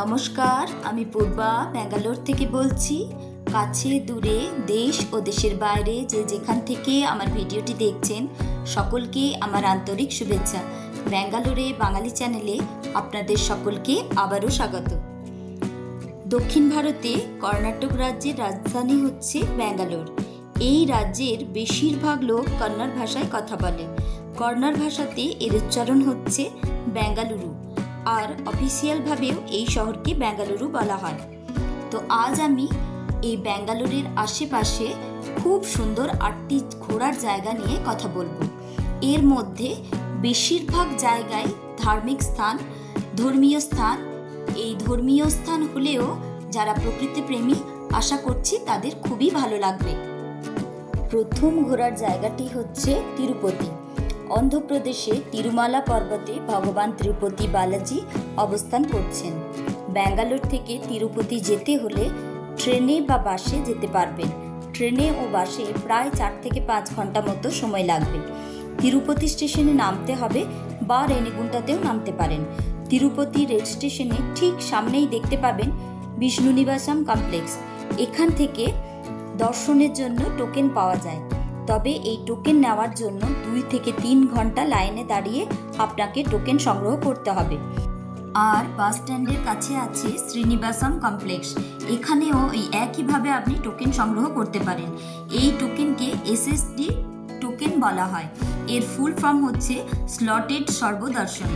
নমস্কার, আমি পূর্বা ব্যাঙ্গালোর থেকে বলছি। কাছে দূরে দেশ ও দেশের বাইরে যে যেখান থেকে আমার ভিডিওটি দেখছেন সকলকে আমার আন্তরিক শুভেচ্ছা। ব্যাঙ্গালোরে বাঙালি চ্যানেলে আপনাদের সকলকে আবারও স্বাগত। দক্ষিণ ভারতে কর্ণাটক রাজ্যের রাজধানী হচ্ছে ব্যাঙ্গালোর। এই রাজ্যের বেশিরভাগ লোক কন্নড় ভাষায় কথা বলে। কন্নড় ভাষাতে এর উচ্চারণ হচ্ছে বেঙ্গালুরু, আর অফিসিয়ালভাবেও এই শহরকে বেঙ্গালুরু বলা হয়। তো আজ আমি এই বেঙ্গালুরুর আশেপাশে খুব সুন্দর 8টি ঘোরার জায়গা নিয়ে কথা বলবো। এর মধ্যে বেশিরভাগ জায়গায় ধার্মিক স্থান, ধর্মীয় স্থান। এই ধর্মীয় স্থান হলেও যারা প্রকৃতিপ্রেমী আশা করছি তাদের খুবই ভালো লাগবে। প্রথম ঘোরার জায়গাটি হচ্ছে তিরুপতি। অন্ধ্রপ্রদেশে তিরুমালা পর্বতে ভগবান তিরুপতি বালাজি অবস্থান করছেন। ব্যাঙ্গালোর থেকে তিরুপতি যেতে হলে ট্রেনে বা বাসে যেতে পারবেন। ট্রেনে ও বাসে প্রায় 4 থেকে 5 ঘন্টা মতো সময় লাগবে। তিরুপতি স্টেশনে নামতে হবে বা রেনিগুন্টাতেও নামতে পারেন। তিরুপতি রেল স্টেশনে ঠিক সামনেই দেখতে পাবেন বিষ্ণু নিবাসম কমপ্লেক্স। এখান থেকে দর্শনের জন্য টোকেন পাওয়া যায়, তবে এই টোকেন নেওয়ার জন্য 2 থেকে 3 ঘন্টা লাইনে দাঁড়িয়ে আপনাকে টোকেন সংগ্রহ করতে হবে। আর বাস স্ট্যান্ডের কাছে আছে শ্রীনিবাসম কমপ্লেক্স। এখানেও এই একইভাবে আপনি টোকেন সংগ্রহ করতে পারেন। এই টোকেনকে এসএসডি টোকেন বলা হয়। এর ফুল ফর্ম হচ্ছে স্লটেড সর্বদর্শন।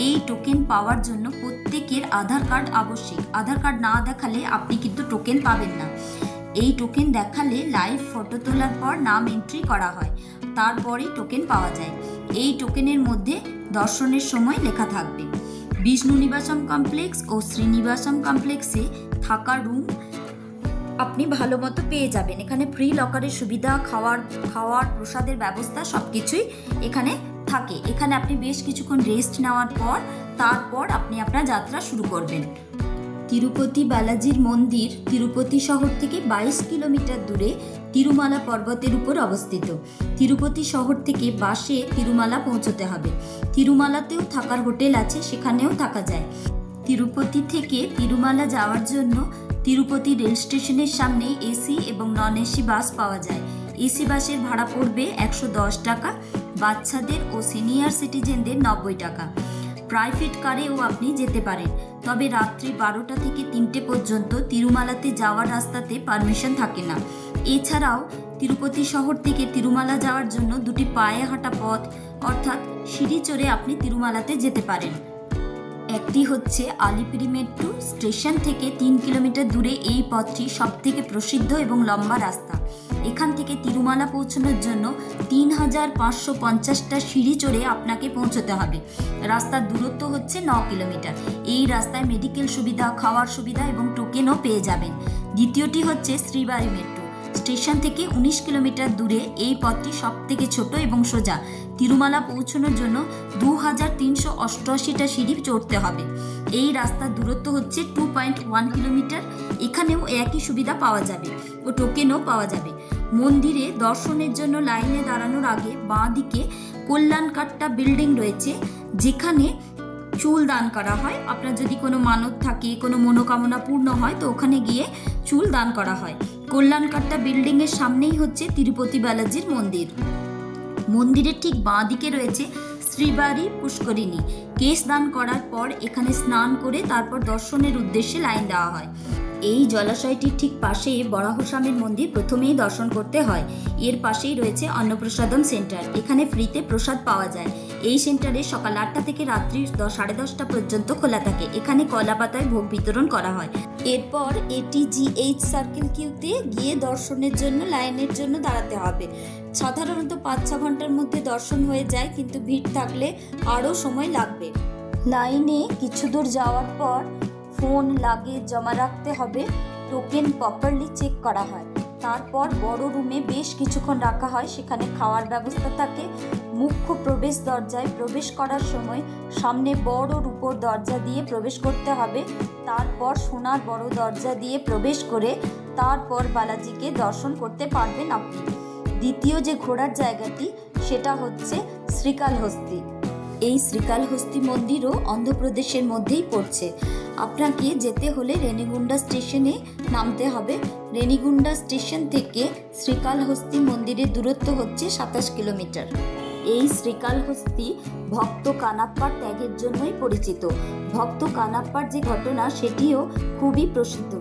এই টোকেন পাওয়ার জন্য প্রত্যেকের আধার কার্ড আবশ্যিক। আধার কার্ড না দেখালে আপনি কিন্তু টোকেন পাবেন না। এই টোকেন দেখালে লাইভ ফটো তোলার পর নাম এন্ট্রি করা হয়, তারপরেই টোকেন পাওয়া যায়। এই টোকেনের মধ্যে দর্শনের সময় লেখা থাকবে। বিষ্ণু নিবাসম কমপ্লেক্স ও শ্রীনিবাসম কমপ্লেক্সে থাকার রুম আপনি ভালো মতো পেয়ে যাবেন। এখানে ফ্রি লকারের সুবিধা, খাওয়ার প্রসাদের ব্যবস্থা সবকিছুই এখানে থাকে। এখানে আপনি বেশ কিছুক্ষণ রেস্ট নেওয়ার পর তারপর আপনি আপনার যাত্রা শুরু করবেন। তিরুপতি বালাজির মন্দির তিরুপতি শহর থেকে 22 কিলোমিটার দূরে তিরুমালা পর্বতের উপর অবস্থিত। তিরুপতি শহর থেকে বাসে তিরুমালা পৌঁছতে হবে। তিরুমালাতেও থাকার হোটেল আছে, সেখানেও থাকা যায়। তিরুপতি থেকে তিরুমালা যাওয়ার জন্য তিরুপতি রেল স্টেশনের সামনে এসি এবং নন এসি বাস পাওয়া যায়। এসি বাসের ভাড়া পড়বে 110 টাকা, বাচ্চাদের ও সিনিয়র সিটিজেনদের 90 টাকা। প্রাইভেট কারেও আপনি যেতে পারেন, তবে রাত্রি 12টা থেকে 3টে পর্যন্ত তিরুমালাতে যাওয়ার রাস্তাতে পারমিশন থাকে না। এছাড়াও তিরুপতি শহর থেকে তিরুমালা যাওয়ার জন্য 2টি পায়ে হাঁটা পথ অর্থাৎ সিঁড়ি চড়ে আপনি তিরুমালাতে যেতে পারেন। একটি হচ্ছে আলিপিরি মেট্রো স্টেশন থেকে 3 কিলোমিটার দূরে। এই পথটি সবথেকে প্রসিদ্ধ এবং লম্বা রাস্তা। এখান থেকে তিরুমালা পৌঁছানোর জন্য 3550টা সিঁড়ি চড়ে আপনাকে পৌঁছতে হবে। রাস্তার দূরত্ব হচ্ছে 9 কিলোমিটার। এই রাস্তায় মেডিকেল সুবিধা, খাওয়ার সুবিধা এবং টোকেনও পেয়ে যাবেন। দ্বিতীয়টি হচ্ছে শ্রীবাড়ি মেট্রো স্টেশন থেকে 19 কিলোমিটার দূরে। এই পথটি সব থেকে ছোট এবং সোজা। তিরুমালা পৌঁছানোর জন্য 2388টা সিঁড়ি চড়তে হবে। এই রাস্তার দূরত্ব হচ্ছে 2.1 কিলোমিটার। এখানেও একই সুবিধা পাওয়া যাবে ও টোকেনও পাওয়া যাবে। মন্দিরে দর্শনের জন্য লাইনে দাঁড়ানোর আগে বাঁ দিকে কল্যাণকাট্টা বিল্ডিং রয়েছে, যেখানে চুল দান করা হয়। আপনার যদি কোনো মানত থাকে, কোনো মনোকামনা পূর্ণ হয়, তো ওখানে গিয়ে চুল দান করা হয়। কল্যাণকাট্টা বিল্ডিংয়ের সামনেই হচ্ছে তিরুপতি বালাজির মন্দির। মন্দিরের ঠিক বাঁ দিকে রয়েছে শ্রীবাড়ি পুষ্করিণী। কেশ দান করার পর এখানে স্নান করে তারপর দর্শনের উদ্দেশ্যে লাইন দেওয়া হয়। এই জলাশয়টির ঠিক পাশে বরাহস্বামীর মন্দির প্রথমেই দর্শন করতে হয়। এর পাশেই রয়েছে অন্নপ্রসাদম সেন্টার। এখানে ফ্রিতে প্রসাদ পাওয়া যায়। এই সেন্টারে সকাল 8টা থেকে রাত্রি 10:30 পর্যন্ত খোলা থাকে। এখানে কলা পাতায় ভোগ বিতরণ করা হয়। এরপর ATGH সার্কেল কিউতে গিয়ে দর্শনের জন্য লাইনের জন্য দাঁড়াতে হবে। সাধারণত 5-6 ঘন্টার মধ্যে দর্শন হয়ে যায়, কিন্তু ভিড় থাকলে আরও সময় লাগবে। লাইনে কিছু দূর যাওয়ার পর ফোন, লাগেজ জমা রাখতে হবে। টোকেন প্রপারলি চেক করা হয়। তারপর বড় রুমে বেশ কিছুক্ষণ রাখা হয়। সেখানে খাওয়ার ব্যবস্থা থাকে। মুখ্য প্রবেশ দরজায় প্রবেশ করার সময় সামনে বড় রূপোর দরজা দিয়ে প্রবেশ করতে হবে। তারপর সোনার বড় দরজা দিয়ে প্রবেশ করে তারপর বালাজিকে দর্শন করতে পারবেন আপনি। দ্বিতীয় যে ঘোরার জায়গাটি সেটা হচ্ছে শ্রীকালহস্তি। এই শ্রীকালহস্তি মন্দিরও অন্ধ্রপ্রদেশের মধ্যেই পড়ছে। আপনাকে যেতে হলে রেনিগুন্ডা স্টেশনে নামতে হবে। রেনিগুন্ডা স্টেশন থেকে শ্রীকালহস্তি মন্দিরের দূরত্ব হচ্ছে 27 কিলোমিটার। এই শ্রীকালহস্তি ভক্ত কানাপ্পার ত্যাগের জন্যই পরিচিত। ভক্ত কানাপ্পার যে ঘটনা সেটিও খুবই প্রসিদ্ধ।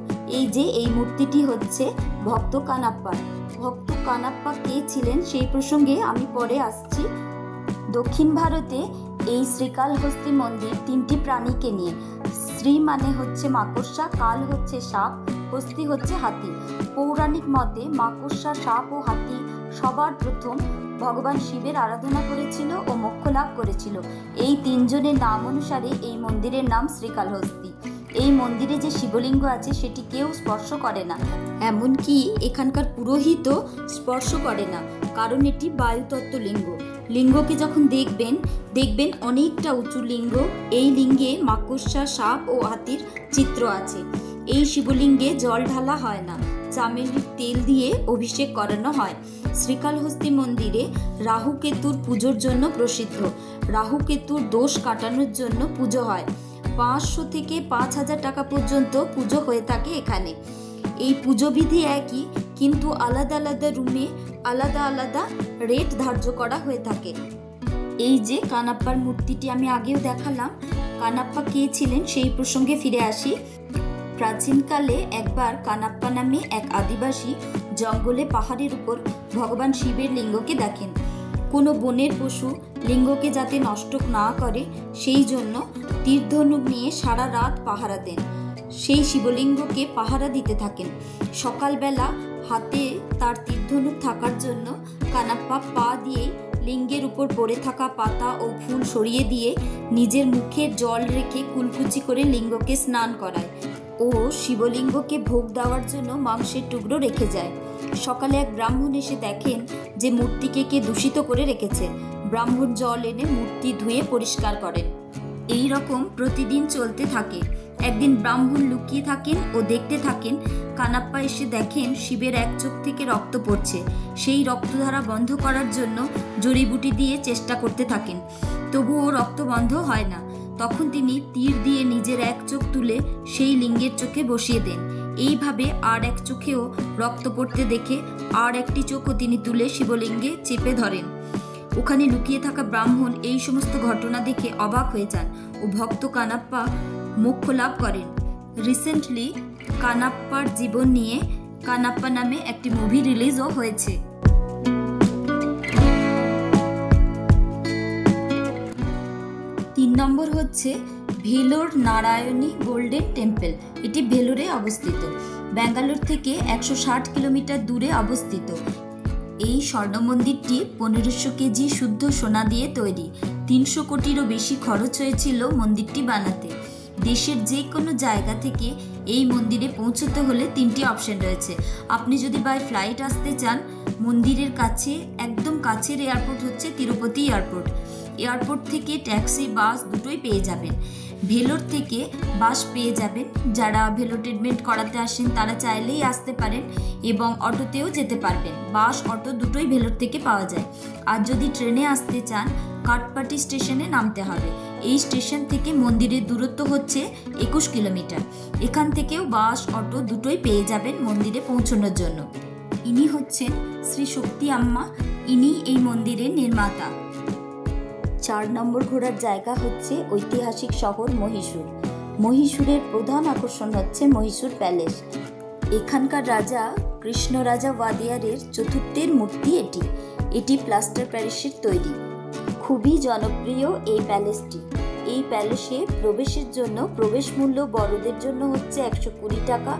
এই মূর্তিটি হচ্ছে ভক্ত কানাপ্পার। ভক্ত কানাপ্পা কে ছিলেন সেই প্রসঙ্গে আমি পরে আসছি। দক্ষিণ ভারতে এই শ্রীকালহস্তি মন্দির 3টি প্রাণীকে নিয়ে। শ্রী মানে হচ্ছে মাকড়সা, কাল হচ্ছে সাপ, হস্তি হচ্ছে হাতি। পৌরাণিক মতে মাকড়সা, সাপ ও হাতি সবার প্রথম ভগবান শিবের আরাধনা করেছিল ও মোক্ষ লাভ করেছিল। এই 3 জনের নাম অনুসারে এই মন্দিরের নাম শ্রীকালহস্তি। এই মন্দিরে যে শিবলিঙ্গ আছে সেটি কেউ স্পর্শ করে না, এমনকি এখানকার পুরোহিতও স্পর্শ করে না, কারণ এটি বায়ুতত্ত্ব লিঙ্গ। লিঙ্গকে যখন দেখবেন অনেকটা উঁচু লিঙ্গ। এই লিঙ্গে মাকড়সা, সাপ ও হাতির চিত্র আছে। এই শিবলিঙ্গে জল ঢালা হয় না, চামেলির তেল দিয়ে অভিষেক করানো হয়। শ্রীকালহস্তি মন্দিরে রাহু কেতুর পুজোর জন্য প্রসিদ্ধ। রাহু কেতুর দোষ কাটানোর জন্য পুজো হয়। 500 থেকে 5000 টাকা পর্যন্ত পুজো হয়ে থাকে এখানে। এই পুজো বিধি একই, কিন্তু আলাদা আলাদা রুমে আলাদা আলাদা রেট ধার্য করা হয়ে থাকে। এই যে কানাপ্পার মূর্তিটি আমি আগেও দেখালাম, কানাপ্পা কে ছিলেন সেই প্রসঙ্গে ফিরে আসি। প্রাচীনকালে একবার কানাপ্পা নামে এক আদিবাসী জঙ্গলে পাহাড়ের উপর ভগবান শিবের লিঙ্গকে দেখেন। কোনো বনের পশু লিঙ্গকে যাতে নষ্ট না করে সেই জন্য তীরধনুক নিয়ে সারা রাত পাহারা দেন। সেই শিবলিঙ্গকে পাহারা দিতে থাকেন। সকালবেলা হাতে তার তীরধনুক থাকার জন্য কানাপ্পা পা দিয়ে লিঙ্গের উপর পড়ে থাকা পাতা ও ফুল সরিয়ে দিয়ে নিজের মুখে জল রেখে কুলকুচি করে লিঙ্গকে স্নান করায় ও শিবলিঙ্গকে ভোগ দেওয়ার জন্য মাংসের টুকরো রেখে যায়। সকালে এক ব্রাহ্মণ এসে দেখেন যে মূর্তিকে কে দূষিত করে রেখেছে। ব্রাহ্মণ জল এনে মূর্তি ধুয়ে পরিষ্কার করেন। এই রকম প্রতিদিন চলতে থাকে। একদিন ব্রাহ্মণ লুকিয়ে থাকেন ও দেখতে থাকেন। কানাপ্পা এসে দেখেন শিবের এক চোখ থেকে রক্ত পড়ছে। সেই রক্তধারা বন্ধ করার জন্য জড়িবুটি দিয়ে চেষ্টা করতে থাকেন, তবুও রক্ত বন্ধ হয় না। তখন তিনি তীর দিয়ে নিজের এক চোখ তুলে সেই লিঙ্গের চোখে বসিয়ে দেন। এইভাবে আর এক চোখেও রক্ত পড়তে দেখে আর একটি চোখও তিনি তুলে শিবলিঙ্গে চেপে ধরেন। ওখানে লুকিয়ে থাকা ব্রাহ্মণ এই সমস্ত ঘটনা দেখে অবাক হয়ে যান ও ভক্ত কানাপ্পা মোক্ষ লাভ করেন। রিসেন্টলি কানাপ্পার জীবন নিয়ে কানাপ্পা নামে একটি মুভি রিলিজও হয়েছে। 3 নম্বর হচ্ছে ভেলোর নারায়ণী গোল্ডেন টেম্পল। এটি ভেলোরে অবস্থিত। ব্যাঙ্গালোর থেকে 160 কিলোমিটার দূরে অবস্থিত। এই স্বর্ণ মন্দিরটি 1500 কেজি শুদ্ধ সোনা দিয়ে তৈরি। 300 কোটিরও বেশি খরচ হয়েছিল মন্দিরটি বানাতে। দেশের যে কোনো জায়গা থেকে এই মন্দিরে পৌঁছতে হলে 3টি অপশন রয়েছে। আপনি যদি বাই ফ্লাইট আসতে চান, মন্দিরের কাছে একদম কাছের এয়ারপোর্ট হচ্ছে তিরুপতি এয়ারপোর্ট। এয়ারপোর্ট থেকে ট্যাক্সি, বাস দুটোই পেয়ে যাবেন। ভেলোর থেকে বাস পেয়ে যাবেন। যারা ভেলো ট্রিটমেন্ট করাতে আসেন তারা চাইলেই আসতে পারেন এবং অটোতেও যেতে পারবেন। বাস, অটো দুটোই ভেলোর থেকে পাওয়া যায়। আর যদি ট্রেনে আসতে চান, কাটপাটি স্টেশনে নামতে হবে। এই স্টেশন থেকে মন্দিরের দূরত্ব হচ্ছে 21 কিলোমিটার। এখান থেকেও বাস, অটো দুটোই পেয়ে যাবেন মন্দিরে পৌঁছানোর জন্য। ইনি হচ্ছেন শ্রী শক্তি আম্মা। ইনি এই মন্দিরের নির্মাতা। 4 নম্বর ঘোরার জায়গা হচ্ছে ঐতিহাসিক শহর মহীশূর। মহীশূরের প্রধান আকর্ষণ হচ্ছে মহীশূর প্যালেস। এখানকার রাজা কৃষ্ণরাজা ওয়াদিয়ারের চতুর্থের মূর্তি এটি। এটি প্লাস্টার প্যারিসের তৈরি। খুবই জনপ্রিয় এই প্যালেসটি। এই প্যালেসে প্রবেশের জন্য প্রবেশ মূল্য বড়দের জন্য হচ্ছে 120 টাকা,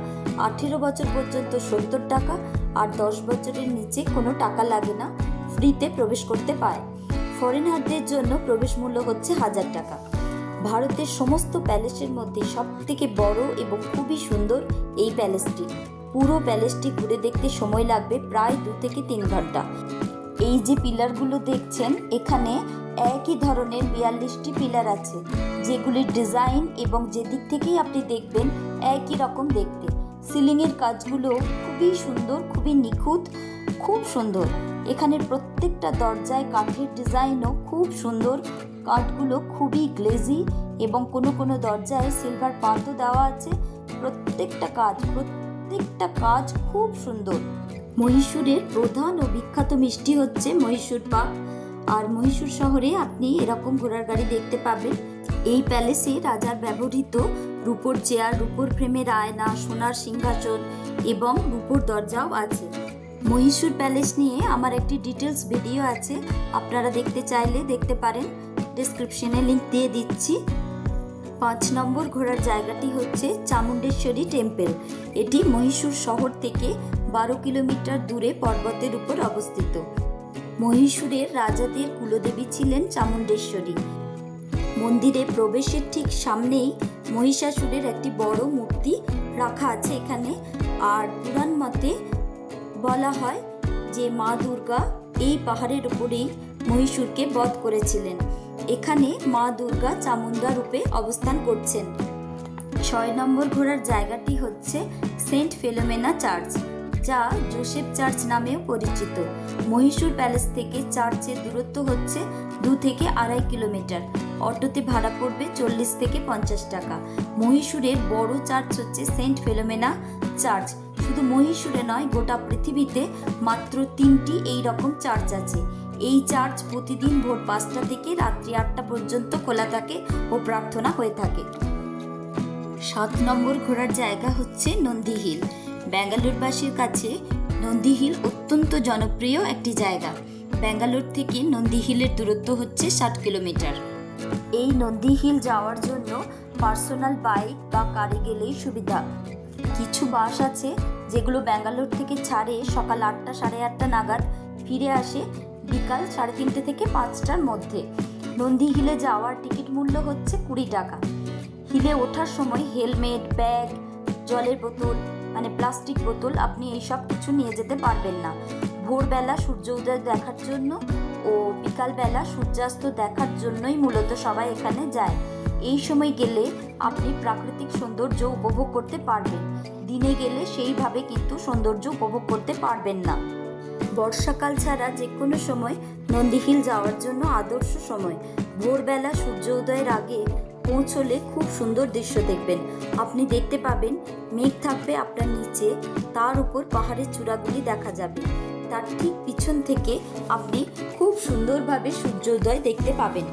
18 বছর পর্যন্ত 70 টাকা, আর 10 বছরের নিচে কোনো টাকা লাগে না, ফ্রিতে প্রবেশ করতে পায়। ফরেনারদের জন্য প্রবেশ মূল্য হচ্ছে 1000 টাকা। ভারতের সমস্ত প্যালেসের মধ্যে সবথেকে বড় এবং খুবই সুন্দর এই প্যালেসটি। পুরো প্যালেসটি ঘুরে দেখতে সময় লাগবে প্রায় 2 থেকে 3 ঘন্টা। এই যে পিলারগুলো দেখছেন, এখানে একই ধরনের 42টি পিলার আছে, যেগুলির ডিজাইন এবং যেদিক থেকেই আপনি দেখবেন একই রকম দেখতে। সিলিংয়ের কাজগুলো খুবই সুন্দর, খুবই নিখুঁত, খুব সুন্দর। এখানের প্রত্যেকটা দরজায় কাঠের ডিজাইনও খুব সুন্দর, কাঠগুলো খুবই গ্লেজি এবং কোনো কোনো দরজায় সিলভার পাতও দেওয়া আছে। প্রত্যেকটা কাজ খুব সুন্দর। মহীশূরের প্রধান ও বিখ্যাত মিষ্টি হচ্ছে মহীশূর পাক। আর মহীশূর শহরে আপনি এরকম ঘোড়ার গাড়ি দেখতে পাবেন। এই প্যালেসে রাজার ব্যবহৃত রূপোর চেয়ার, রূপোর ফ্রেমের আয়না, সোনার সিংহাসন এবং রূপোর দরজাও আছে। মহীশূর প্যালেস নিয়ে আমার একটি ডিটেলস ভিডিও আছে, আপনারা দেখতে চাইলে দেখতে পারেন, ডেসক্রিপশনে লিংক দিয়ে দিচ্ছি। 5 নম্বর ঘোরার জায়গাটি হচ্ছে চামুণ্ডেশ্বরী টেম্পল। এটি মহীশূর শহর থেকে 12 কিলোমিটার দূরে পর্বতের উপর অবস্থিত। মহীশূরের রাজাদের কুলদেবী ছিলেন চামুণ্ডেশ্বরী। মন্দিরে প্রবেশের ঠিক সামনেই মহিষাসুরের একটি বড় মূর্তি রাখা আছে এখানে। আর পুরাণ মতে বলা হয় যে মা দুর্গা এই পাহাড়ের উপরেই মহীশূরকে বধ করেছিলেন। এখানে মা দুর্গা চামুণ্ডা রূপে অবস্থান করছেন। 6 নম্বর ঘোরার জায়গাটি হচ্ছে সেন্ট ফিলোমেনা চার্চ, যা জোসেফ চার্চ নামেও পরিচিত। মহীশূর প্যালেস থেকে চার্চের দূরত্ব হচ্ছে 2 থেকে 2.5 কিলোমিটার। অটোতে ভাড়া পড়বে 40 থেকে 50 টাকা। মহীশূরের বড় চার্চ হচ্ছে সেন্ট ফিলোমেনা চার্চ। শুধু মহীশূরে নয়, গোটা পৃথিবীতে মাত্র 3টি এই রকম চার্চ আছে। এই চার্চ প্রতিদিন ভোর 5টা থেকে রাত্রি 8টা পর্যন্ত খোলা থাকে ও প্রার্থনা হয়ে থাকে। 7 নম্বর ঘোরার জায়গা হচ্ছে নন্দী হিল। ব্যাঙ্গালোরবাসীর কাছে নন্দী হিল অত্যন্ত জনপ্রিয় একটি জায়গা। ব্যাঙ্গালোর থেকে নন্দী হিলের দূরত্ব হচ্ছে 60 কিলোমিটার। এই নন্দী হিল যাওয়ার জন্য পার্সোনাল বাইক বা কারে গেলেই সুবিধা। কিছু বাস আছে যেগুলো ব্যাঙ্গালোর থেকে ছাড়ে সকাল 8টা সাড়ে 8টা নাগাদ, ফিরে আসে বিকাল 3:30 থেকে 5টার মধ্যে। নন্দী হিলে যাওয়ার টিকিট মূল্য হচ্ছে 20 টাকা। হিলে ওঠার সময় হেলমেট, ব্যাগ, জলের বোতল মানে প্লাস্টিক বোতল আপনি এইসব কিছু নিয়ে যেতে পারবেন না। ভোরবেলা সূর্য উদয় দেখার জন্য ও বিকালবেলা সূর্যাস্ত দেখার জন্যই মূলত সবাই এখানে যায়। এই সময় গেলে আপনি প্রাকৃতিক সৌন্দর্য উপভোগ করতে পারবেন। দিনে গেলে সেইভাবে কিন্তু সৌন্দর্য উপভোগ করতে পারবেন না। বর্ষাকাল ছাড়া যে কোনো সময় নন্দী হিল যাওয়ার জন্য আদর্শ সময়। ভোরবেলা সূর্য উদয়ের আগে পৌঁছলে খুব সুন্দর দৃশ্য দেখবেন। আপনি দেখতে পাবেন মেঘ থাকবে আপনার নিচে, তার উপর পাহাড়ের চূড়াগুলি দেখা যাবে। তার ঠিক পিছন থেকে আপনি খুব সুন্দরভাবে সূর্যোদয় দেখতে পাবেন।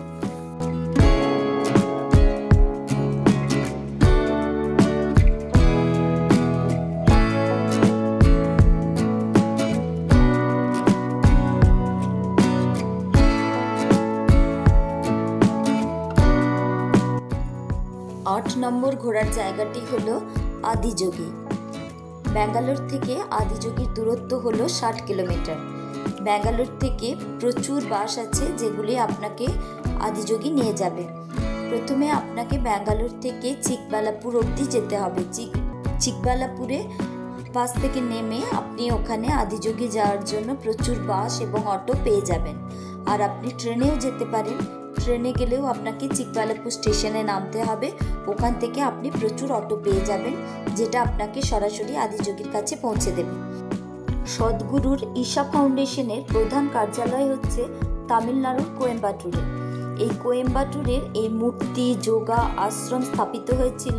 8 নম্বর ঘোরার জায়গাটি হলো আদিযোগী। ব্যাঙ্গালোর থেকে আদিযোগীর দূরত্ব হলো 60 কিলোমিটার। ব্যাঙ্গালোর থেকে প্রচুর বাস আছে যেগুলি আপনাকে আদিযোগী নিয়ে যাবে। প্রথমে আপনাকে ব্যাঙ্গালোর থেকে চিকবালাপুর অবধি যেতে হবে। চিকবালাপুরে বাস থেকে নেমে আপনি ওখানে আদিযোগী যাওয়ার জন্য প্রচুর বাস এবং অটো পেয়ে যাবেন। আর আপনি ট্রেনেও যেতে পারেন। ট্রেনে গেলেও আপনাকে চিকবালাপুর স্টেশনে নামতে হবে। ওখান থেকে আপনি প্রচুর অটো পেয়ে যাবেন, যেটা আপনাকে সরাসরি আদিযোগীর কাছে পৌঁছে দেবে। সদ্গুরুর ঈশা ফাউন্ডেশনের প্রধান কার্যালয় হচ্ছে তামিলনাড়ুর কোয়েম্বাটুরে। এই কোয়েম্বাটুরের এই মূর্তি যোগা আশ্রম স্থাপিত হয়েছিল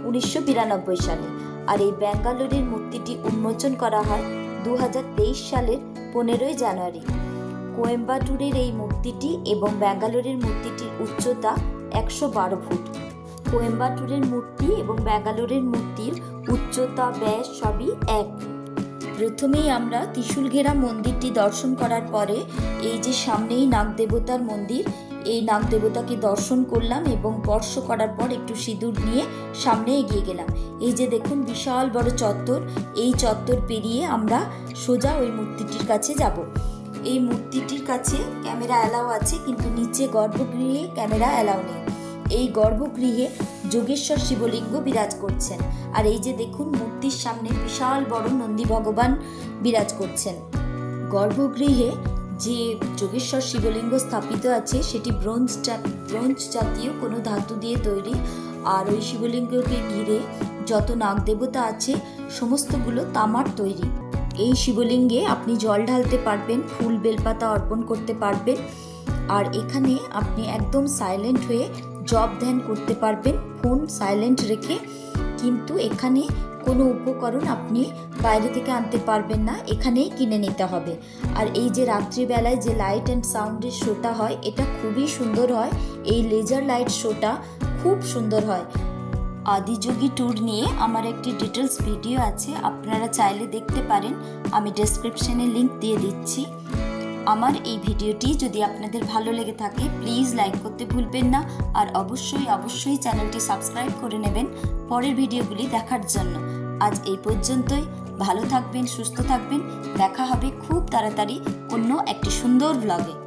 1992 সালে। আর এই ব্যাঙ্গালোরের মূর্তিটি উন্মোচন করা হয় 2023 সালের 15 জানুয়ারি। কোয়েম্বাটুরের এই মূর্তিটি এবং ব্যাঙ্গালোরের মূর্তিটির উচ্চতা 112 ফুট। কোয়েম্বাটুরের মূর্তি এবং ব্যাঙ্গালোরের মূর্তির উচ্চতা, ব্যাস সবই এক। প্রথমেই আমরা ত্রিশূল ঘেরা মন্দিরটি দর্শন করার পরে এই যে সামনেই নাগদেবতার মন্দির, এই নাগদেবতাকে দর্শন করলাম এবং স্পর্শ করার পর একটু সিঁদুর নিয়ে সামনে এগিয়ে গেলাম। এই যে দেখুন বিশাল বড় চত্বর, এই চত্বর পেরিয়ে আমরা সোজা ওই মূর্তিটির কাছে যাব। এই মূর্তিটির কাছে ক্যামেরা অ্যালাউ আছে, কিন্তু নিচে গর্ভগৃহে ক্যামেরা অ্যালাউ নেই। এই গর্ভগৃহে যোগেশ্বর শিবলিঙ্গ বিরাজ করছেন। আর এই যে দেখুন মূর্তির সামনে বিশাল বড় নন্দী ভগবান বিরাজ করছেন। গর্ভগৃহে যে যোগেশ্বর শিবলিঙ্গ স্থাপিত আছে সেটি ব্রোঞ্জ জাতীয় কোনো ধাতু দিয়ে তৈরি। আর ওই শিবলিঙ্গকে ঘিরে যত নাগদেবতা আছে সমস্তগুলো তামার তৈরি। এই শিবলিঙ্গে আপনি জল ঢালতে পারবেন, ফুল বেলপাতা অর্পণ করতে পারবেন, আর এখানে আপনি একদম সাইলেন্ট হয়ে জপ ধ্যান করতে পারবেন ফোন সাইলেন্ট রেখে। কিন্তু এখানে কোনো উপকরণ আপনি বাইরে থেকে আনতে পারবেন না, এখানেই কিনে নিতে হবে। আর এই যে রাত্রিবেলায় যে লাইট অ্যান্ড সাউন্ডের শোটা হয়, এটা খুবই সুন্দর হয়। এই লেজার লাইট শোটা খুব সুন্দর হয়। আদিযোগী ট্যুর নিয়ে আমার একটি ডিটেলস ভিডিও আছে, আপনারা চাইলে দেখতে পারেন, আমি ডেসক্রিপশনে লিংক দিয়ে দিচ্ছি। আমার এই ভিডিওটি যদি আপনাদের ভালো লেগে থাকে প্লিজ লাইক করতে ভুলবেন না, আর অবশ্যই চ্যানেলটি সাবস্ক্রাইব করে নেবেন পরের ভিডিওগুলি দেখার জন্য। আজ এই পর্যন্তই, ভালো থাকবেন, সুস্থ থাকবেন, দেখা হবে খুব তাড়াতাড়ি অন্য একটি সুন্দর ব্লগে।